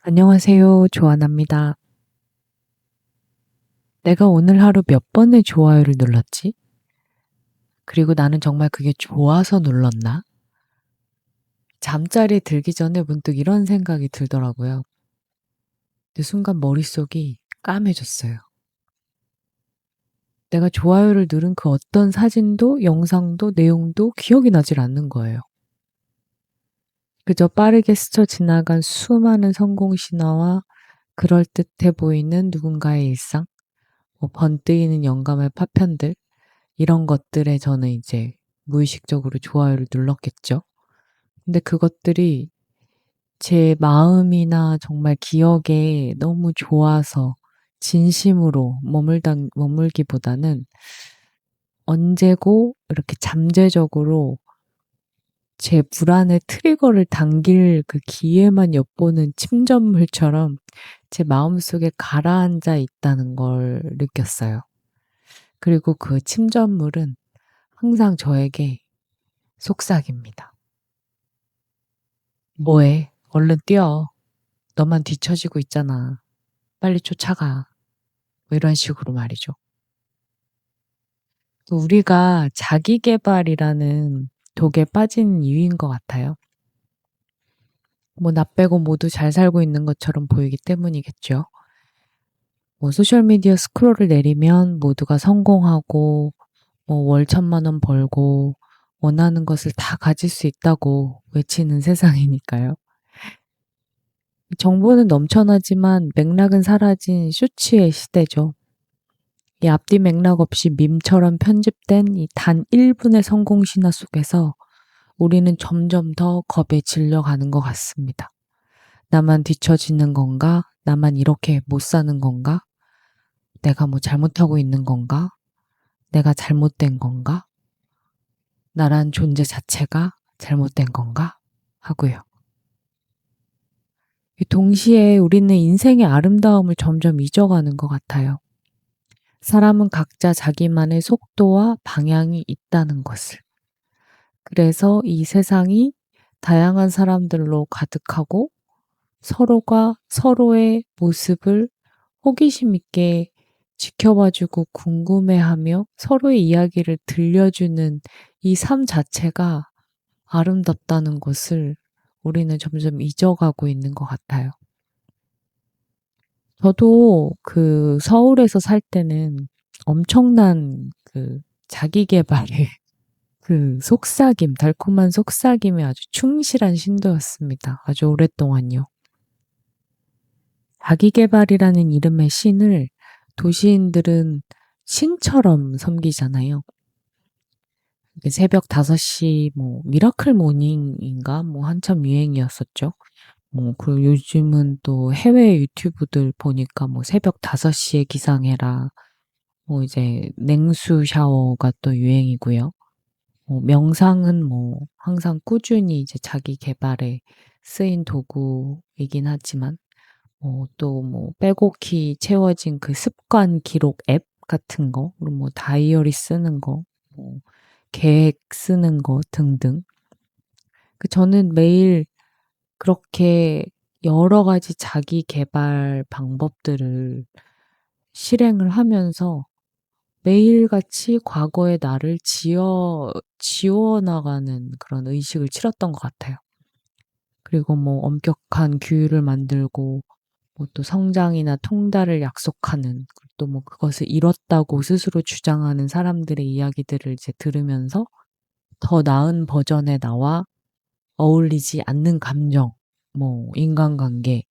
안녕하세요. 조아나입니다. 내가 오늘 하루 몇 번의 좋아요를 눌렀지? 그리고 나는 정말 그게 좋아서 눌렀나? 잠자리에 들기 전에 문득 이런 생각이 들더라고요. 근데 순간 머릿속이 까매졌어요. 내가 좋아요를 누른 그 어떤 사진도 영상도 내용도 기억이 나질 않는 거예요. 그저 빠르게 스쳐 지나간 수많은 성공 신화와 그럴듯해 보이는 누군가의 일상, 번뜩이는 영감의 파편들, 이런 것들에 저는 이제 무의식적으로 좋아요를 눌렀겠죠. 근데 그것들이 제 마음이나 정말 기억에 너무 좋아서 진심으로 머물기보다는 언제고 이렇게 잠재적으로 제 불안의 트리거를 당길 그 기회만 엿보는 침전물처럼 제 마음속에 가라앉아 있다는 걸 느꼈어요. 그리고 그 침전물은 항상 저에게 속삭입니다. 뭐해? 얼른 뛰어. 너만 뒤처지고 있잖아. 빨리 쫓아가. 뭐 이런 식으로 말이죠. 우리가 자기 계발이라는 독에 빠진 이유인 것 같아요. 나 빼고 모두 잘 살고 있는 것처럼 보이기 때문이겠죠. 소셜미디어 스크롤을 내리면 모두가 성공하고, 월 1,000만 원 벌고, 원하는 것을 다 가질 수 있다고 외치는 세상이니까요. 정보는 넘쳐나지만 맥락은 사라진 쇼츠의 시대죠. 이 앞뒤 맥락 없이 밈처럼 편집된 이 단 1분의 성공 신화 속에서 우리는 점점 더 겁에 질려가는 것 같습니다. 나만 뒤처지는 건가? 나만 이렇게 못 사는 건가? 내가 뭐 잘못하고 있는 건가? 내가 잘못된 건가? 나란 존재 자체가 잘못된 건가? 하고요. 동시에 우리는 인생의 아름다움을 점점 잊어가는 것 같아요. 사람은 각자 자기만의 속도와 방향이 있다는 것을. 그래서 이 세상이 다양한 사람들로 가득하고 서로가 서로의 모습을 호기심 있게 지켜봐주고 궁금해하며 서로의 이야기를 들려주는 이 삶 자체가 아름답다는 것을 우리는 점점 잊어가고 있는 것 같아요. 저도 그 서울에서 살 때는 엄청난 그 자기 개발에 그 속삭임, 달콤한 속삭임에 아주 충실한 신도였습니다. 아주 오랫동안요. 자기 개발이라는 이름의 신을 도시인들은 신처럼 섬기잖아요. 새벽 5시 미라클 모닝인가 한참 유행이었었죠. 그리고 요즘은 또 해외 유튜브들 보니까 새벽 5시에 기상해라. 이제 냉수 샤워가 또 유행이고요. 명상은 항상 꾸준히 이제 자기 개발에 쓰인 도구이긴 하지만, 또 빼곡히 채워진 그 습관 기록 앱 같은 거, 그리고 다이어리 쓰는 거, 계획 쓰는 거 등등. 저는 매일 그렇게 여러 가지 자기 개발 방법들을 실행을 하면서 매일같이 과거의 나를 지워나가는 그런 의식을 치렀던 것 같아요. 그리고 엄격한 규율을 만들고, 또 성장이나 통달을 약속하는, 또 그것을 이뤘다고 스스로 주장하는 사람들의 이야기들을 이제 들으면서 더 나은 버전의 나와 어울리지 않는 감정, 인간관계,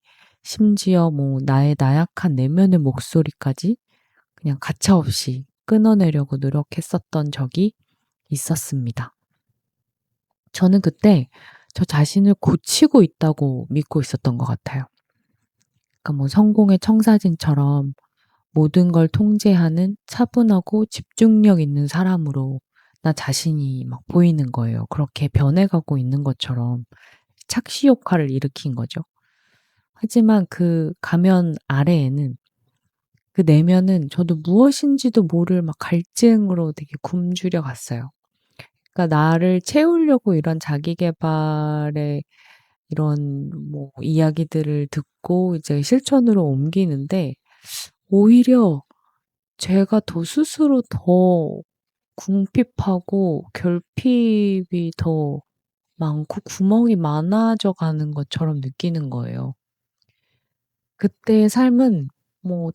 심지어 나의 나약한 내면의 목소리까지 그냥 가차없이 끊어내려고 노력했었던 적이 있었습니다. 저는 그때 저 자신을 고치고 있다고 믿고 있었던 것 같아요. 그러니까 성공의 청사진처럼 모든 걸 통제하는 차분하고 집중력 있는 사람으로 나 자신이 막 보이는 거예요. 그렇게 변해가고 있는 것처럼 착시 효과를 일으킨 거죠. 하지만 그 가면 아래에는, 그 내면은 저도 무엇인지도 모를 막 갈증으로 되게 굶주려 갔어요. 그러니까 나를 채우려고 이런 자기 개발에 이런 뭐 이야기들을 듣고 이제 실천으로 옮기는데 오히려 제가 더 스스로 더 궁핍하고 결핍이 더 많고 구멍이 많아져 가는 것처럼 느끼는 거예요. 그때의 삶은 뭐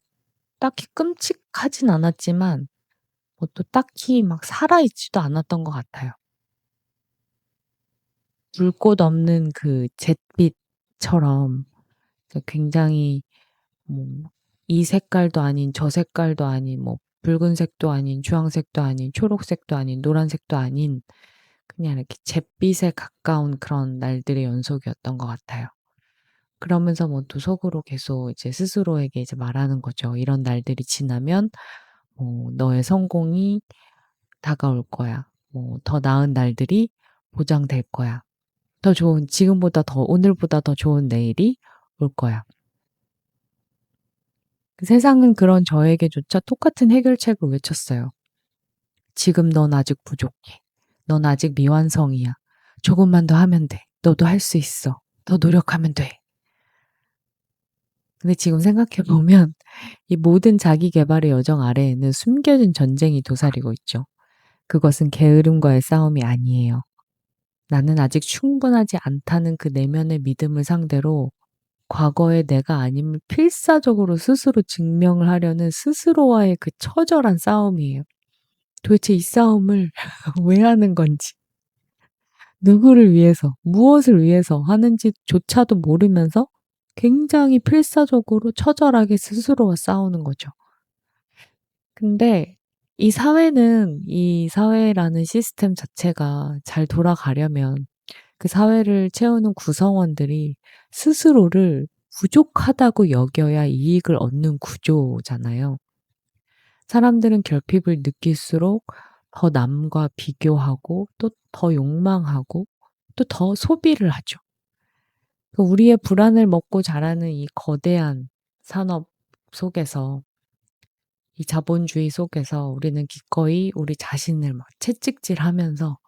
딱히 끔찍하진 않았지만 뭐 또 딱히 막 살아 있지도 않았던 것 같아요. 불꽃 없는 그 잿빛처럼 굉장히 뭐 이 색깔도 아닌 저 색깔도 아닌 뭐 붉은색도 아닌 주황색도 아닌 초록색도 아닌 노란색도 아닌 그냥 이렇게 잿빛에 가까운 그런 날들의 연속이었던 것 같아요. 그러면서 뭐 또 속으로 계속 이제 스스로에게 이제 말하는 거죠. "이런 날들이 지나면 너의 성공이 다가올 거야. 뭐 더 나은 날들이 보장될 거야. 더 좋은 지금보다 더 오늘보다 더 좋은 내일이 올 거야." 그 세상은 그런 저에게조차 똑같은 해결책을 외쳤어요. "지금 넌 아직 부족해. 넌 아직 미완성이야. 조금만 더 하면 돼. 너도 할 수 있어. 더 노력하면 돼." 근데 지금 생각해 보면 이 모든 자기 계발의 여정 아래에는 숨겨진 전쟁이 도사리고 있죠. 그것은 게으름과의 싸움이 아니에요. 나는 아직 충분하지 않다는 그 내면의 믿음을 상대로 과거의 내가 아님을 필사적으로 스스로 증명을 하려는 스스로와의 그 처절한 싸움이에요. 도대체 이 싸움을 왜 하는 건지, 누구를 위해서, 무엇을 위해서 하는지조차도 모르면서 굉장히 필사적으로 처절하게 스스로와 싸우는 거죠. 근데 이 사회라는 시스템 자체가 잘 돌아가려면 그 사회를 채우는 구성원들이 스스로를 부족하다고 여겨야 이익을 얻는 구조잖아요. 사람들은 결핍을 느낄수록 더 남과 비교하고 또 더 욕망하고 또 더 소비를 하죠. 우리의 불안을 먹고 자라는 이 거대한 산업 속에서 이 자본주의 속에서 우리는 기꺼이 우리 자신을 막 채찍질하면서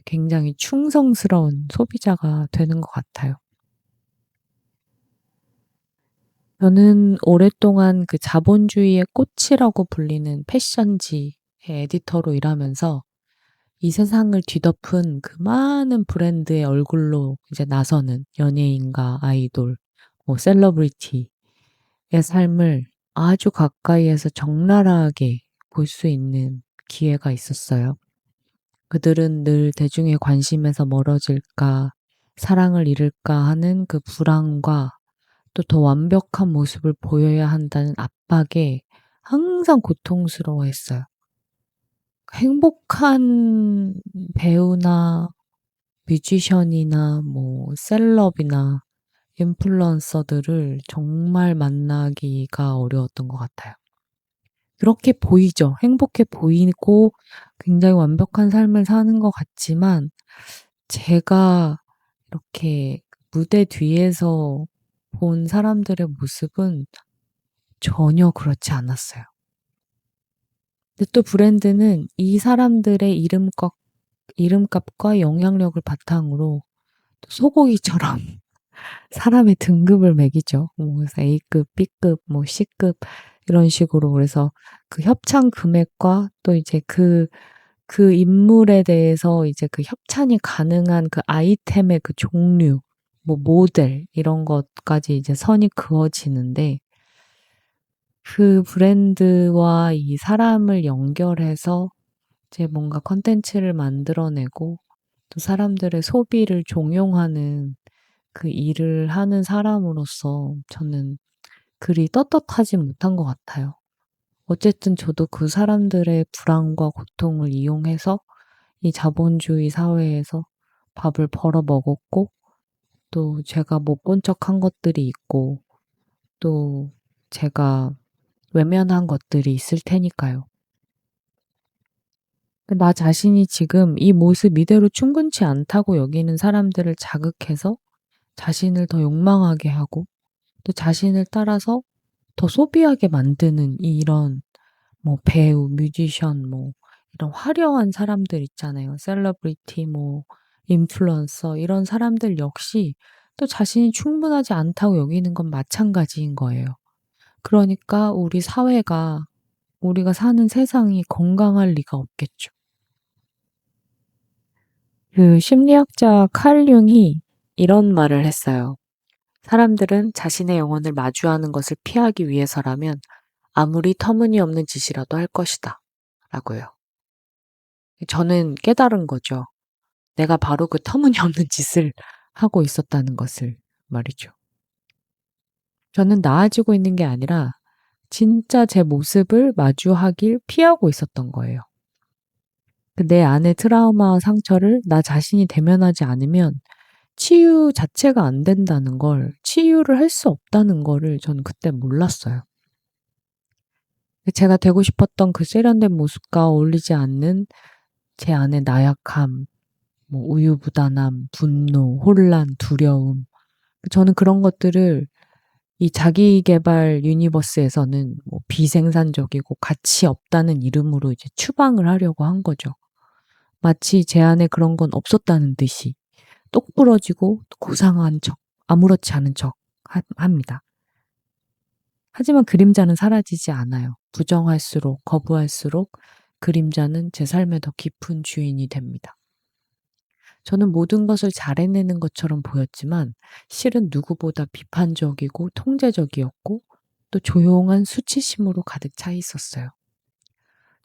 굉장히 충성스러운 소비자가 되는 것 같아요. 저는 오랫동안 그 자본주의의 꽃이라고 불리는 패션지의 에디터로 일하면서 이 세상을 뒤덮은 그 많은 브랜드의 얼굴로 이제 나서는 연예인과 아이돌, 뭐 셀러브리티의 삶을 아주 가까이에서 적나라하게 볼 수 있는 기회가 있었어요. 그들은 늘 대중의 관심에서 멀어질까, 사랑을 잃을까 하는 그 불안과 또 더 완벽한 모습을 보여야 한다는 압박에 항상 고통스러워했어요. 행복한 배우나 뮤지션이나 뭐 셀럽이나 인플루언서들을 정말 만나기가 어려웠던 것 같아요. 그렇게 보이죠. 행복해 보이고 굉장히 완벽한 삶을 사는 것 같지만 제가 이렇게 무대 뒤에서 본 사람들의 모습은 전혀 그렇지 않았어요. 근데 또 브랜드는 이 사람들의 이름값과 영향력을 바탕으로 또 소고기처럼 사람의 등급을 매기죠. 뭐 그래서 A급, B급, 뭐 C급 이런 식으로. 그래서 그 협찬 금액과 또 이제 그 인물에 대해서 이제 그 협찬이 가능한 그 아이템의 그 종류, 뭐 모델 이런 것까지 이제 선이 그어지는데 그 브랜드와 이 사람을 연결해서 이제 뭔가 콘텐츠를 만들어내고 또 사람들의 소비를 종용하는 그 일을 하는 사람으로서 저는 그리 떳떳하지 못한 것 같아요. 어쨌든 저도 그 사람들의 불안과 고통을 이용해서 이 자본주의 사회에서 밥을 벌어 먹었고 또 제가 못 본 척한 것들이 있고 또 제가 외면한 것들이 있을 테니까요. 나 자신이 지금 이 모습 이대로 충분치 않다고 여기는 사람들을 자극해서 자신을 더 욕망하게 하고 또 자신을 따라서 더 소비하게 만드는 이런 뭐 배우, 뮤지션 뭐 이런 화려한 사람들 있잖아요. 셀러브리티 뭐 인플루언서 이런 사람들 역시 또 자신이 충분하지 않다고 여기는 건 마찬가지인 거예요. 그러니까 우리 사회가, 우리가 사는 세상이 건강할 리가 없겠죠. 그 심리학자 칼 융이 이런 말을 했어요. 사람들은 자신의 영혼을 마주하는 것을 피하기 위해서라면 아무리 터무니없는 짓이라도 할 것이다. 라고요. 저는 깨달은 거죠. 내가 바로 그 터무니없는 짓을 하고 있었다는 것을 말이죠. 저는 나아지고 있는 게 아니라 진짜 제 모습을 마주하길 피하고 있었던 거예요. 내 안의 트라우마와 상처를 나 자신이 대면하지 않으면 치유 자체가 안 된다는 걸, 치유를 할 수 없다는 거를 저는 그때 몰랐어요. 제가 되고 싶었던 그 세련된 모습과 어울리지 않는 제 안의 나약함, 우유부단함, 분노, 혼란, 두려움. 저는 그런 것들을 이 자기계발 유니버스에서는 비생산적이고 가치 없다는 이름으로 이제 추방을 하려고 한 거죠. 마치 제 안에 그런 건 없었다는 듯이 똑부러지고 고상한 척, 아무렇지 않은 척 합니다. 하지만 그림자는 사라지지 않아요. 부정할수록, 거부할수록 그림자는 제 삶의 더 깊은 주인이 됩니다. 저는 모든 것을 잘 해내는 것처럼 보였지만 실은 누구보다 비판적이고 통제적이었고 또 조용한 수치심으로 가득 차 있었어요.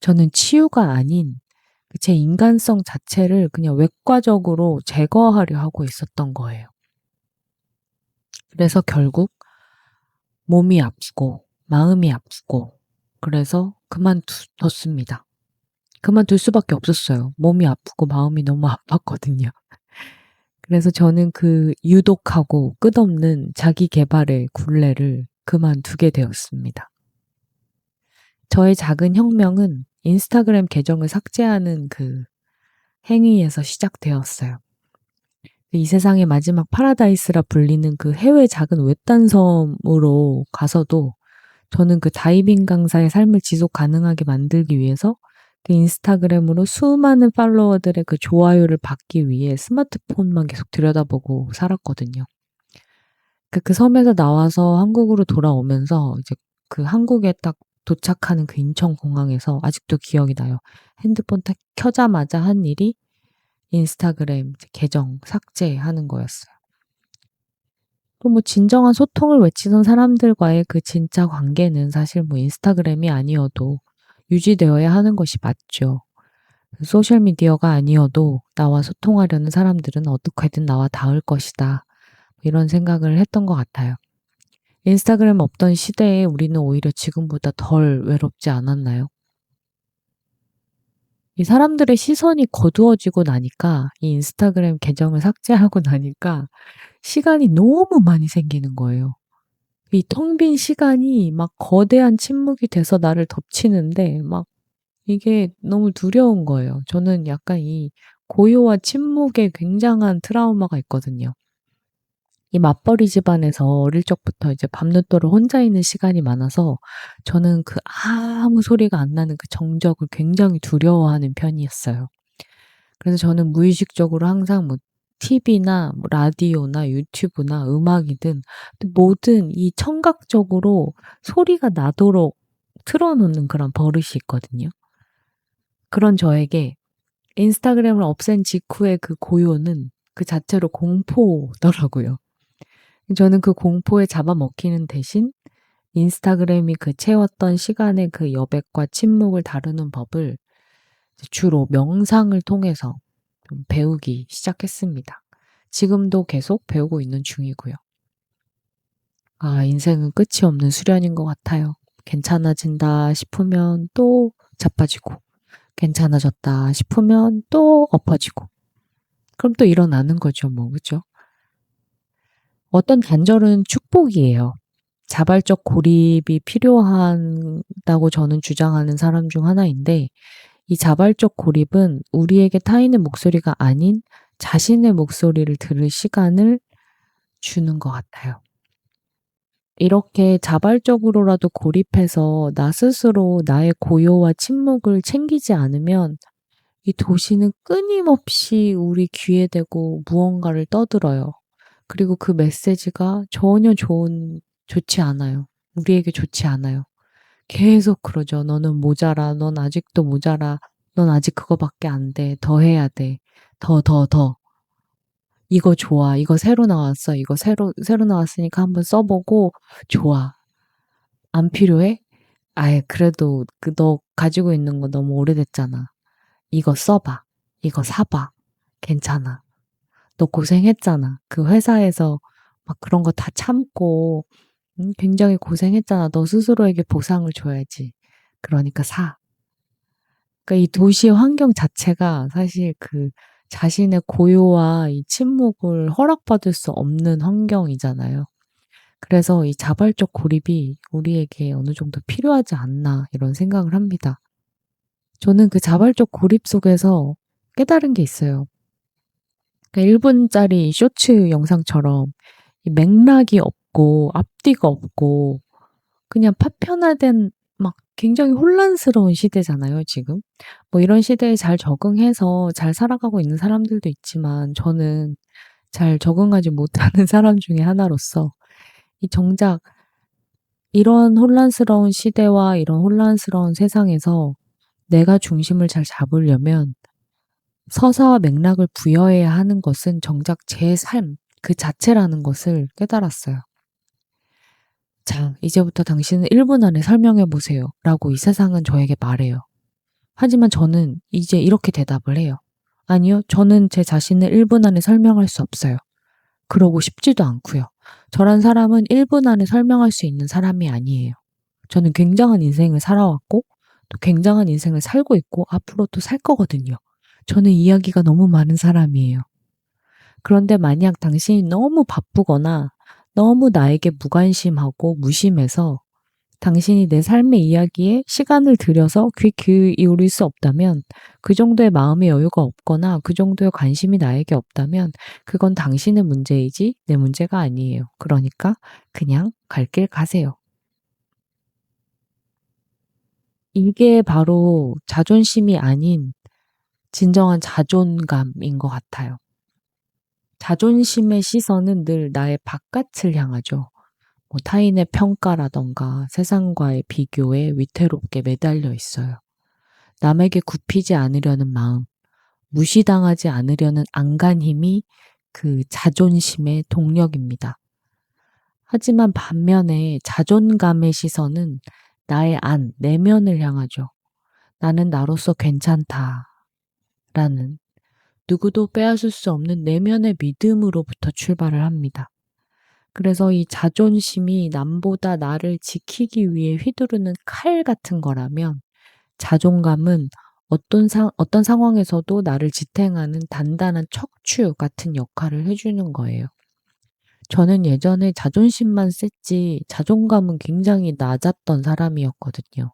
저는 치유가 아닌 제 인간성 자체를 그냥 외과적으로 제거하려 하고 있었던 거예요. 그래서 결국 몸이 아프고 마음이 아프고 그래서 그만뒀습니다. 그만둘 수밖에 없었어요. 몸이 아프고 마음이 너무 아팠거든요. 그래서 저는 그 유독하고 끝없는 자기 개발의 굴레를 그만두게 되었습니다. 저의 작은 혁명은 인스타그램 계정을 삭제하는 그 행위에서 시작되었어요. 이 세상의 마지막 파라다이스라 불리는 그 해외 작은 외딴 섬으로 가서도 저는 그 다이빙 강사의 삶을 지속 가능하게 만들기 위해서 그 인스타그램으로 수많은 팔로워들의 그 좋아요를 받기 위해 스마트폰만 계속 들여다보고 살았거든요. 그 섬에서 나와서 한국으로 돌아오면서 이제 그 한국에 딱 도착하는 그 인천공항에서 아직도 기억이 나요. 핸드폰 딱 켜자마자 한 일이 인스타그램 계정 삭제하는 거였어요. 또 진정한 소통을 외치던 사람들과의 그 진짜 관계는 사실 인스타그램이 아니어도 유지되어야 하는 것이 맞죠. 소셜미디어가 아니어도 나와 소통하려는 사람들은 어떻게든 나와 닿을 것이다. 이런 생각을 했던 것 같아요. 인스타그램 없던 시대에 우리는 오히려 지금보다 덜 외롭지 않았나요? 이 사람들의 시선이 거두어지고 나니까 이 인스타그램 계정을 삭제하고 나니까 시간이 너무 많이 생기는 거예요. 이 텅 빈 시간이 막 거대한 침묵이 돼서 나를 덮치는데 막 이게 너무 두려운 거예요. 저는 약간 이 고요와 침묵에 굉장한 트라우마가 있거든요. 이 맞벌이 집안에서 어릴 적부터 이제 밤늦도록 혼자 있는 시간이 많아서 저는 그 아무 소리가 안 나는 그 정적을 굉장히 두려워하는 편이었어요. 그래서 저는 무의식적으로 항상 TV나 라디오나 유튜브나 음악이든 뭐든 이 청각적으로 소리가 나도록 틀어놓는 그런 버릇이 있거든요. 그런 저에게 인스타그램을 없앤 직후의 그 고요는 그 자체로 공포더라고요. 저는 그 공포에 잡아먹히는 대신 인스타그램이 그 채웠던 시간의 그 여백과 침묵을 다루는 법을 주로 명상을 통해서 좀 배우기 시작했습니다. 지금도 계속 배우고 있는 중이고요. 인생은 끝이 없는 수련인 것 같아요. 괜찮아진다 싶으면 또 자빠지고, 괜찮아졌다 싶으면 또 엎어지고, 그럼 또 일어나는 거죠, 그죠? 어떤 단절은 축복이에요. 자발적 고립이 필요하다고 저는 주장하는 사람 중 하나인데, 이 자발적 고립은 우리에게 타인의 목소리가 아닌 자신의 목소리를 들을 시간을 주는 것 같아요. 이렇게 자발적으로라도 고립해서 나 스스로 나의 고요와 침묵을 챙기지 않으면 이 도시는 끊임없이 우리 귀에 대고 무언가를 떠들어요. 그리고 그 메시지가 전혀 좋지 않아요. 우리에게 좋지 않아요. 계속 그러죠. 너는 모자라. 넌 아직도 모자라. 넌 아직 그거밖에 안 돼. 더 해야 돼. 더. 이거 좋아. 이거 새로 나왔어. 이거 새로 나왔으니까 한번 써보고 좋아. 안 필요해? 아예 그래도 너 가지고 있는 거 너무 오래됐잖아. 이거 써봐. 이거 사봐. 괜찮아. 너 고생했잖아. 그 회사에서 막 그런 거 다 참고 굉장히 고생했잖아. 너 스스로에게 보상을 줘야지. 그러니까 사. 그러니까 이 도시의 환경 자체가 사실 그 자신의 고요와 이 침묵을 허락받을 수 없는 환경이잖아요. 그래서 이 자발적 고립이 우리에게 어느 정도 필요하지 않나 이런 생각을 합니다. 저는 그 자발적 고립 속에서 깨달은 게 있어요. 그러니까 1분짜리 쇼츠 영상처럼 이 맥락이 없고 앞뒤가 없고 그냥 파편화된 막 굉장히 혼란스러운 시대잖아요, 지금. 뭐 이런 시대에 잘 적응해서 잘 살아가고 있는 사람들도 있지만 저는 잘 적응하지 못하는 사람 중에 하나로서 이 정작 이런 혼란스러운 시대와 이런 혼란스러운 세상에서 내가 중심을 잘 잡으려면 서사와 맥락을 부여해야 하는 것은 정작 제 삶 그 자체라는 것을 깨달았어요. 자, 이제부터 당신은 1분 안에 설명해 보세요. 라고 이 세상은 저에게 말해요. 하지만 저는 이제 이렇게 대답을 해요. 아니요, 저는 제 자신을 1분 안에 설명할 수 없어요. 그러고 싶지도 않고요. 저란 사람은 1분 안에 설명할 수 있는 사람이 아니에요. 저는 굉장한 인생을 살아왔고 또 굉장한 인생을 살고 있고 앞으로 또 살 거거든요. 저는 이야기가 너무 많은 사람이에요. 그런데 만약 당신이 너무 바쁘거나 너무 나에게 무관심하고 무심해서 당신이 내 삶의 이야기에 시간을 들여서 귀 기울일 수 없다면, 그 정도의 마음의 여유가 없거나 그 정도의 관심이 나에게 없다면 그건 당신의 문제이지 내 문제가 아니에요. 그러니까 그냥 갈 길 가세요. 이게 바로 자존심이 아닌 진정한 자존감인 것 같아요. 자존심의 시선은 늘 나의 바깥을 향하죠. 뭐 타인의 평가라던가 세상과의 비교에 위태롭게 매달려 있어요. 남에게 굽히지 않으려는 마음, 무시당하지 않으려는 안간힘이 그 자존심의 동력입니다. 하지만 반면에 자존감의 시선은 나의 내면을 향하죠. 나는 나로서 괜찮다. 라는 누구도 빼앗을 수 없는 내면의 믿음으로부터 출발을 합니다. 그래서 이 자존심이 남보다 나를 지키기 위해 휘두르는 칼 같은 거라면 자존감은 어떤 상황에서도 나를 지탱하는 단단한 척추 같은 역할을 해주는 거예요. 저는 예전에 자존심만 셌지 자존감은 굉장히 낮았던 사람이었거든요.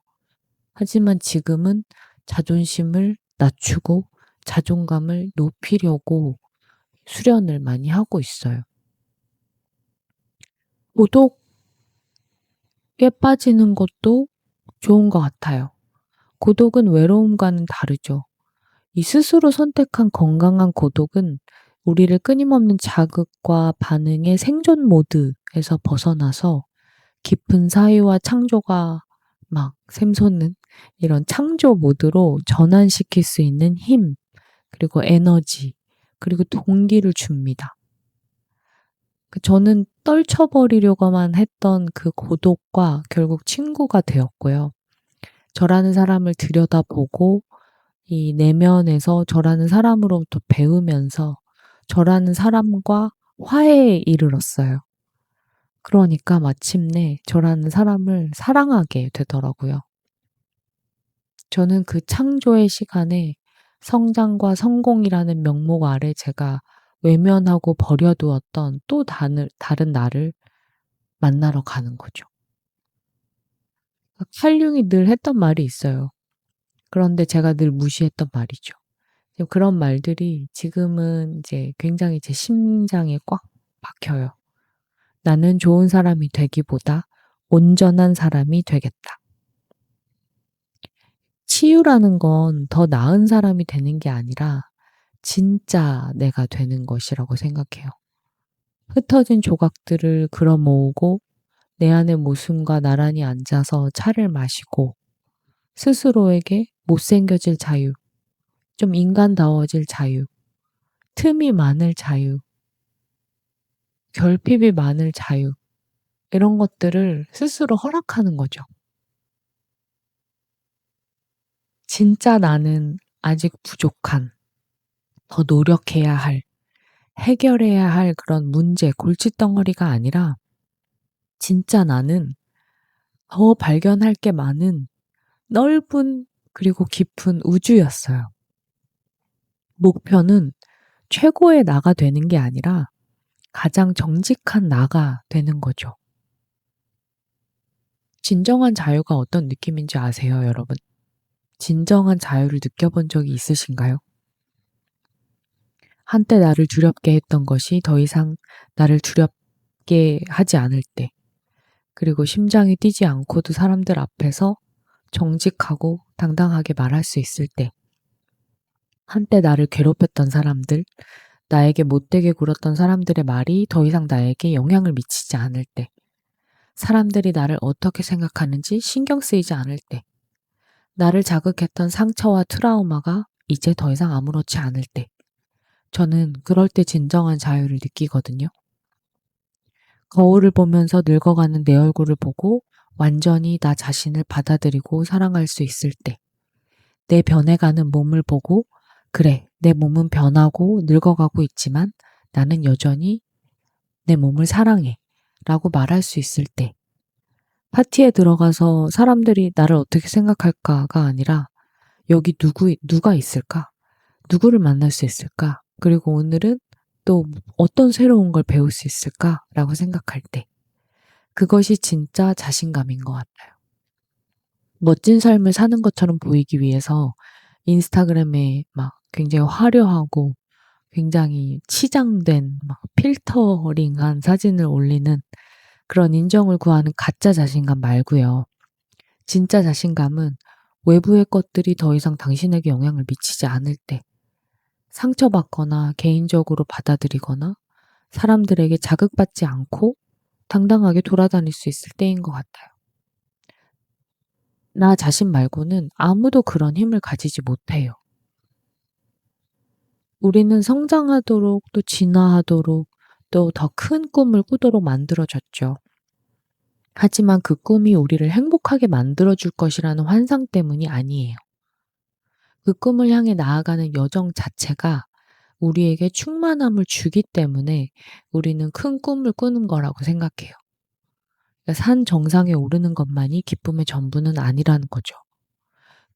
하지만 지금은 자존심을 낮추고 자존감을 높이려고 수련을 많이 하고 있어요. 고독에 빠지는 것도 좋은 것 같아요. 고독은 외로움과는 다르죠. 이 스스로 선택한 건강한 고독은 우리를 끊임없는 자극과 반응의 생존 모드에서 벗어나서 깊은 사유와 창조가 막 샘솟는 이런 창조 모드로 전환시킬 수 있는 힘, 그리고 에너지, 그리고 동기를 줍니다. 저는 떨쳐버리려고만 했던 그 고독과 결국 친구가 되었고요. 저라는 사람을 들여다보고 이 내면에서 저라는 사람으로부터 배우면서 저라는 사람과 화해에 이르렀어요. 그러니까 마침내 저라는 사람을 사랑하게 되더라고요. 저는 그 창조의 시간에 성장과 성공이라는 명목 아래 제가 외면하고 버려두었던 또 다른 나를 만나러 가는 거죠. 칼융이 늘 했던 말이 있어요. 그런데 제가 늘 무시했던 말이죠. 그런 말들이 지금은 이제 굉장히 제 심장에 꽉 박혀요. 나는 좋은 사람이 되기보다 온전한 사람이 되겠다. 치유라는 건 더 나은 사람이 되는 게 아니라 진짜 내가 되는 것이라고 생각해요. 흩어진 조각들을 걸어 모으고 내 안의 모순과 나란히 앉아서 차를 마시고 스스로에게 못생겨질 자유, 좀 인간다워질 자유, 틈이 많을 자유, 결핍이 많을 자유, 이런 것들을 스스로 허락하는 거죠. 진짜 나는 아직 부족한, 더 노력해야 할, 해결해야 할 그런 문제, 골칫덩어리가 아니라 진짜 나는 더 발견할 게 많은 넓은 그리고 깊은 우주였어요. 목표는 최고의 나가 되는 게 아니라 가장 정직한 나가 되는 거죠. 진정한 자유가 어떤 느낌인지 아세요, 여러분? 진정한 자유를 느껴본 적이 있으신가요? 한때 나를 두렵게 했던 것이 더 이상 나를 두렵게 하지 않을 때, 그리고 심장이 뛰지 않고도 사람들 앞에서 정직하고 당당하게 말할 수 있을 때, 한때 나를 괴롭혔던 사람들, 나에게 못되게 굴었던 사람들의 말이 더 이상 나에게 영향을 미치지 않을 때, 사람들이 나를 어떻게 생각하는지 신경 쓰이지 않을 때, 나를 자극했던 상처와 트라우마가 이제 더 이상 아무렇지 않을 때, 저는 그럴 때 진정한 자유를 느끼거든요. 거울을 보면서 늙어가는 내 얼굴을 보고 완전히 나 자신을 받아들이고 사랑할 수 있을 때, 내 변해가는 몸을 보고 그래, 내 몸은 변하고 늙어가고 있지만 나는 여전히 내 몸을 사랑해 라고 말할 수 있을 때, 파티에 들어가서 사람들이 나를 어떻게 생각할까가 아니라 여기 누가 있을까? 누구를 만날 수 있을까? 그리고 오늘은 또 어떤 새로운 걸 배울 수 있을까라고 생각할 때, 그것이 진짜 자신감인 것 같아요. 멋진 삶을 사는 것처럼 보이기 위해서 인스타그램에 막 굉장히 화려하고 굉장히 치장된 막 필터링한 사진을 올리는 그런 인정을 구하는 가짜 자신감 말고요. 진짜 자신감은 외부의 것들이 더 이상 당신에게 영향을 미치지 않을 때, 상처받거나 개인적으로 받아들이거나 사람들에게 자극받지 않고 당당하게 돌아다닐 수 있을 때인 것 같아요. 나 자신 말고는 아무도 그런 힘을 가지지 못해요. 우리는 성장하도록 또 진화하도록 또 더 큰 꿈을 꾸도록 만들어졌죠. 하지만 그 꿈이 우리를 행복하게 만들어줄 것이라는 환상 때문이 아니에요. 그 꿈을 향해 나아가는 여정 자체가 우리에게 충만함을 주기 때문에 우리는 큰 꿈을 꾸는 거라고 생각해요. 그러니까 산 정상에 오르는 것만이 기쁨의 전부는 아니라는 거죠.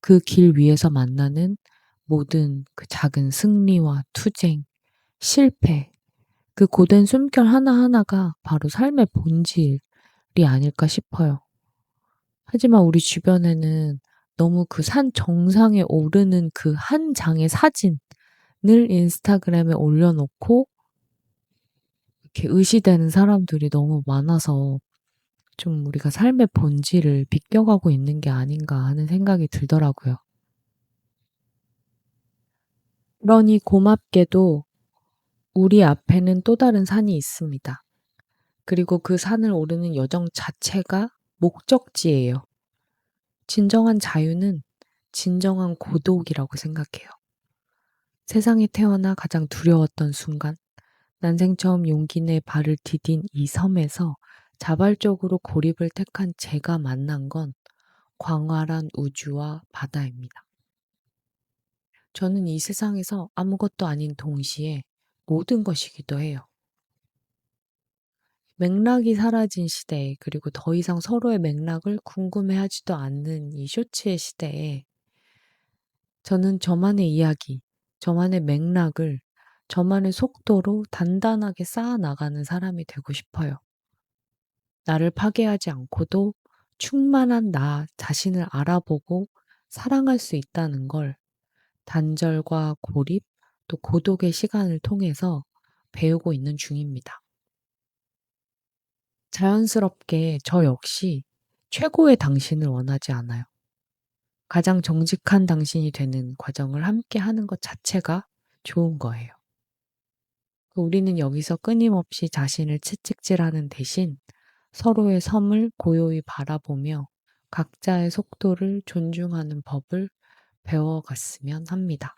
그 길 위에서 만나는 모든 그 작은 승리와 투쟁, 실패, 그 고된 숨결 하나하나가 바로 삶의 본질이 아닐까 싶어요. 하지만 우리 주변에는 너무 그 산 정상에 오르는 그 한 장의 사진을 인스타그램에 올려놓고 이렇게 의시되는 사람들이 너무 많아서 좀 우리가 삶의 본질을 비껴가고 있는 게 아닌가 하는 생각이 들더라고요. 그러니 고맙게도 우리 앞에는 또 다른 산이 있습니다. 그리고 그 산을 오르는 여정 자체가 목적지예요. 진정한 자유는 진정한 고독이라고 생각해요. 세상에 태어나 가장 두려웠던 순간, 난생 처음 용기 내 발을 디딘 이 섬에서 자발적으로 고립을 택한 제가 만난 건 광활한 우주와 바다입니다. 저는 이 세상에서 아무것도 아닌 동시에 모든 것이기도 해요. 맥락이 사라진 시대에, 그리고 더 이상 서로의 맥락을 궁금해하지도 않는 이 쇼츠의 시대에 저는 저만의 이야기, 저만의 맥락을 저만의 속도로 단단하게 쌓아나가는 사람이 되고 싶어요. 나를 파괴하지 않고도 충만한 나 자신을 알아보고 사랑할 수 있다는 걸 단절과 고립, 또 고독의 시간을 통해서 배우고 있는 중입니다. 자연스럽게 저 역시 최고의 당신을 원하지 않아요. 가장 정직한 당신이 되는 과정을 함께 하는 것 자체가 좋은 거예요. 우리는 여기서 끊임없이 자신을 채찍질하는 대신 서로의 섬을 고요히 바라보며 각자의 속도를 존중하는 법을 배워갔으면 합니다.